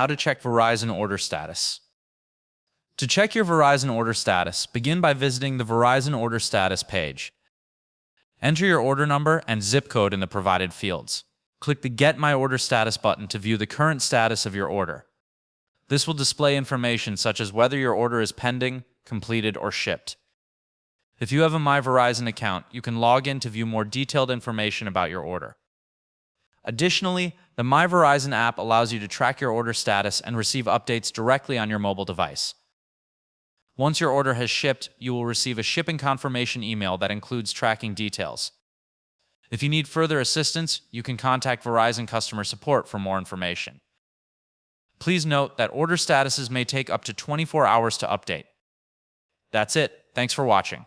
How to check Verizon order status. To check your Verizon order status, begin by visiting the Verizon order status page. Enter your order number and zip code in the provided fields. Click the Get My Order Status button to view the current status of your order. This will display information such as whether your order is pending, completed, or shipped. If you have a My Verizon account, you can log in to view more detailed information about your order. Additionally, the My Verizon app allows you to track your order status and receive updates directly on your mobile device. Once your order has shipped, you will receive a shipping confirmation email that includes tracking details. If you need further assistance, you can contact Verizon customer support for more information. Please note that order statuses may take up to 24 hours to update. That's it. Thanks for watching.